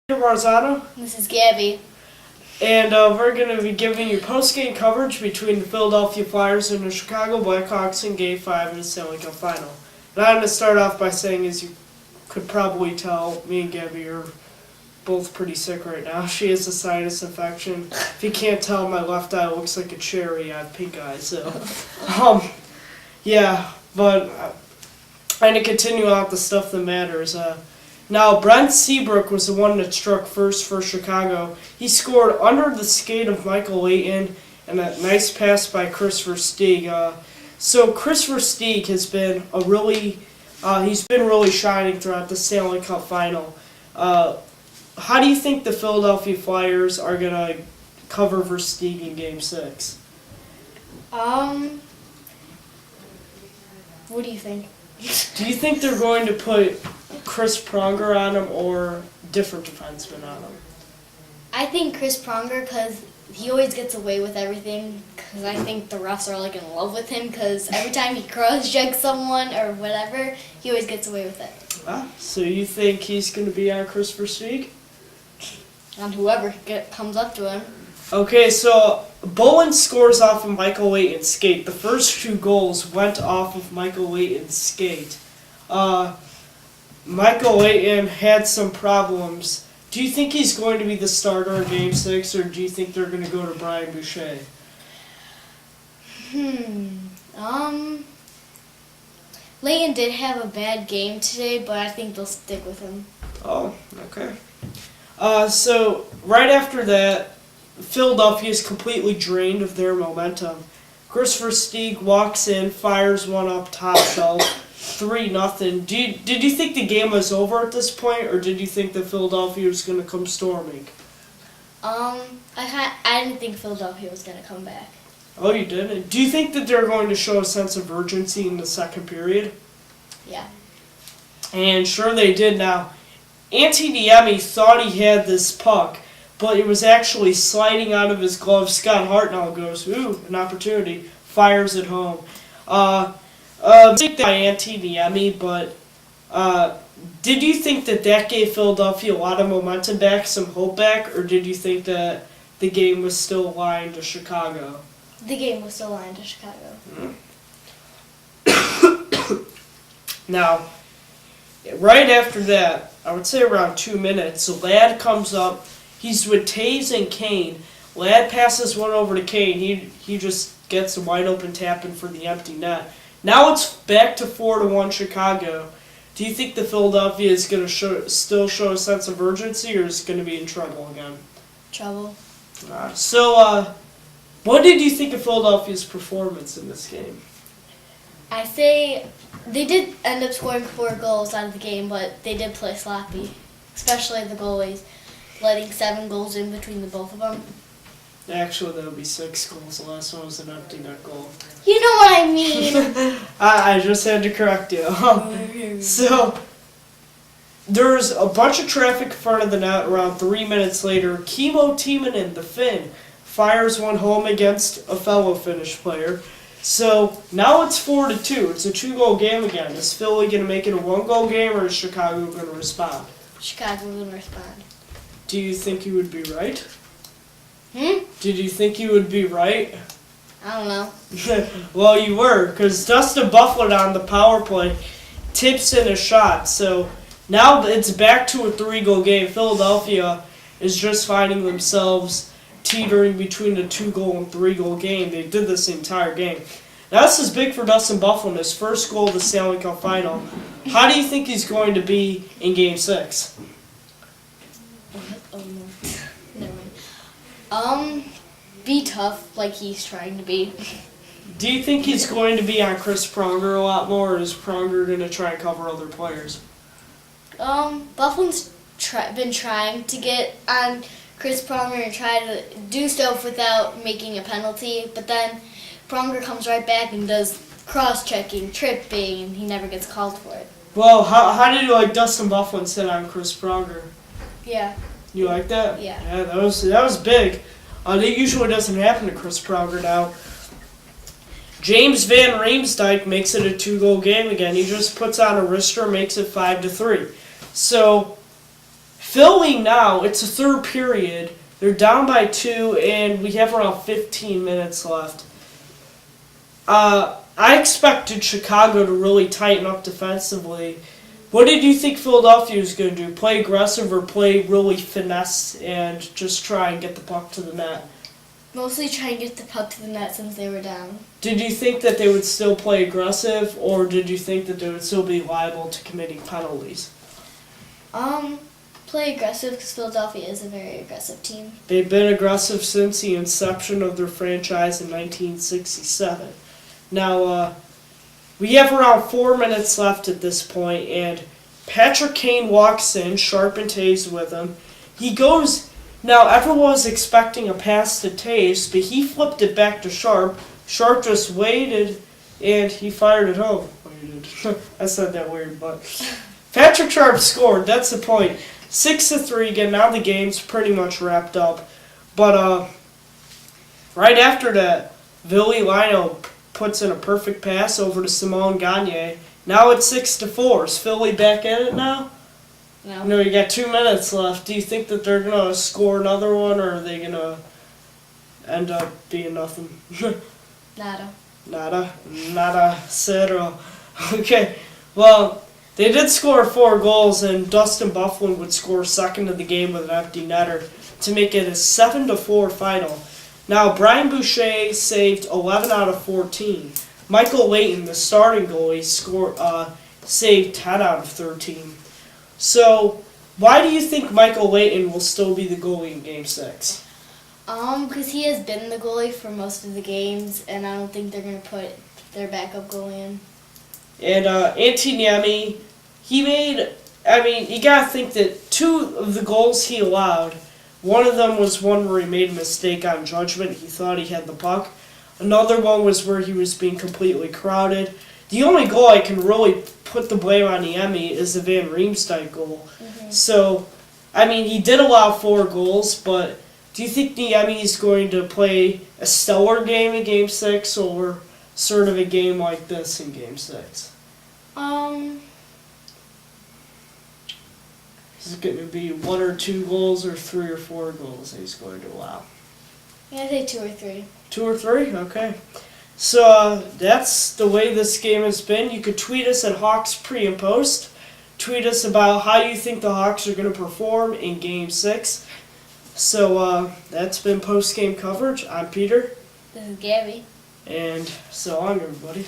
Peter Marzano, This is Gabby. and we're going to be giving you post-game coverage between the Philadelphia Flyers and the Chicago Blackhawks in Game 5 of the Stanley Cup Final. And I'm going to start off by saying, as you could probably tell, me and Gabby are both pretty sick right now. She has a sinus infection. If you can't tell, my left eye looks like a cherry on pink eye. So, yeah, but I'm going to continue on the stuff that matters. Now, Brent Seabrook was the one that struck first for Chicago. He scored under the skate of Michael Leighton and a nice pass by Christopher Stieg. So Christopher Stieg has been he's been really shining throughout the Stanley Cup Final. How do you think the Philadelphia Flyers are gonna cover for Stieg in Game 6? What do you think? Do you think they're going to put Chris Pronger on him or different defensemen on him? I think Chris Pronger, because he always gets away with everything, because I think the refs are like in love with him, because every time he cross-checks someone or whatever, he always gets away with it. So you think he's going to be on Christopher Stieg? On whoever comes up to him. Okay, so Bowen scores off of Michael Leighton's skate. The first 2 goals went off of Michael Leighton's skate. Michael Leighton had some problems. Do you think he's going to be the starter in Game 6, or do you think they're going to go to Brian Boucher? Leighton did have a bad game today, but I think they'll stick with him. Oh, okay. So right after that, Philadelphia is completely drained of their momentum. Christopher Stieg walks in, fires one up top shelf, 3-0. Did you think the game was over at this point, or did you think that Philadelphia was going to come storming? I didn't think Philadelphia was going to come back. Oh, you didn't? Do you think that they're going to show a sense of urgency in the second period? Yeah. And sure they did. Now, Niemi thought he had this puck, but it was actually sliding out of his glove. Scott Hartnell goes, ooh, an opportunity, fires it home. Mistake by Niemi, but did you think that gave Philadelphia a lot of momentum back, some hope back, or did you think that the game was still aligned to Chicago? The game was still aligned to Chicago. Now, right after that, I would say around 2 minutes, Ladd comes up. He's with Taves and Kane. Ladd passes one over to Kane. He just gets a wide open tap in for the empty net. Now it's back to 4-1 Chicago. Do you think the Philadelphia is going to still show a sense of urgency, or is going to be in trouble again? Trouble. So, what did you think of Philadelphia's performance in this game? I say they did end up scoring 4 goals out of the game, but they did play sloppy, especially the goalies, letting 7 goals in between the both of them. Actually, that would be 6 goals. The last one was an empty net goal. You know what I mean. I just had to correct you. So, there's a bunch of traffic in front of the net. Around 3 minutes later, Kimmo Timonen, the Finn, fires one home against a fellow Finnish player. So, now it's 4-2. It's a 2-goal game again. Is Philly going to make it a 1-goal game, or is Chicago going to respond? Chicago will respond. Do you think you would be right? Did you think you would be right? I don't know. Well, you were, because Dustin Bufflin on the power play tips in a shot. So now it's back to a 3-goal game. Philadelphia is just finding themselves teetering between a 2-goal and 3-goal game. They did this the entire game. Now this is big for Dustin Bufflin, his first goal of the Stanley Cup Final. How do you think he's going to be in Game 6? Oh, no. Never mind. Be tough like he's trying to be. Do you think he's going to be on Chris Pronger a lot more, or is Pronger going to try and cover other players? Bufflin's been trying to get on Chris Pronger and try to do stuff without making a penalty, but then Pronger comes right back and does cross-checking, tripping, and he never gets called for it. Well, how did you like Dustin Bufflin sit on Chris Pronger? Yeah. You like that? Yeah. Yeah, that was big. That usually doesn't happen to Chris Pronger now. James Van Riemsdyk makes it a 2-goal game again. He just puts on a wrister, makes it 5-3. So Philly now, it's a third period. They're down by 2, and we have around 15 minutes left. I expected Chicago to really tighten up defensively. What did you think Philadelphia was going to do? Play aggressive or play really finesse and just try and get the puck to the net? Mostly try and get the puck to the net since they were down. Did you think that they would still play aggressive, or did you think that they would still be liable to committing penalties? Play aggressive because Philadelphia is a very aggressive team. They've been aggressive since the inception of their franchise in 1967. Now, we have around 4 minutes left at this point, and Patrick Kane walks in, Sharp and Taves with him. He goes, now everyone was expecting a pass to Taves, but he flipped it back to Sharp. Sharp just waited, and he fired it home. I said that weird, but Patrick Sharp scored, that's the point. 6-3 again, now the game's pretty much wrapped up. But right after that, Ville Lino puts in a perfect pass over to Simone Gagne. Now it's 6-4. Is Philly back in it now? No. No, you got 2 minutes left. Do you think that they're going to score another one, or are they going to end up being nothing? Nada, zero. Okay, well, they did score 4 goals, and Dustin Byfuglien would score second of the game with an empty netter to make it a 7-4 final. Now, Brian Boucher saved 11 out of 14. Michael Leighton, the starting goalie, saved 10 out of 13. So, why do you think Michael Leighton will still be the goalie in Game 6? Because he has been the goalie for most of the games, and I don't think they're going to put their backup goalie in. And Antoniemi, you got to think that 2 of the goals he allowed, one of them was one where he made a mistake on judgment. He thought he had the puck. Another one was where he was being completely crowded. The only goal I can really put the blame on Niemi is the Van Riemsdyk goal. Mm-hmm. So, he did allow 4 goals, but do you think Niemi is going to play a stellar game in Game 6 or sort of a game like this in Game 6? Is it going to be 1 or 2 goals or 3 or 4 goals that he's going to allow? Yeah, I say 2 or 3. 2 or 3? Okay. So that's the way this game has been. You could tweet us at Hawks pre and post. Tweet us about how you think the Hawks are going to perform in Game 6. So that's been post-game coverage. I'm Peter. This is Gabby. And so long, everybody.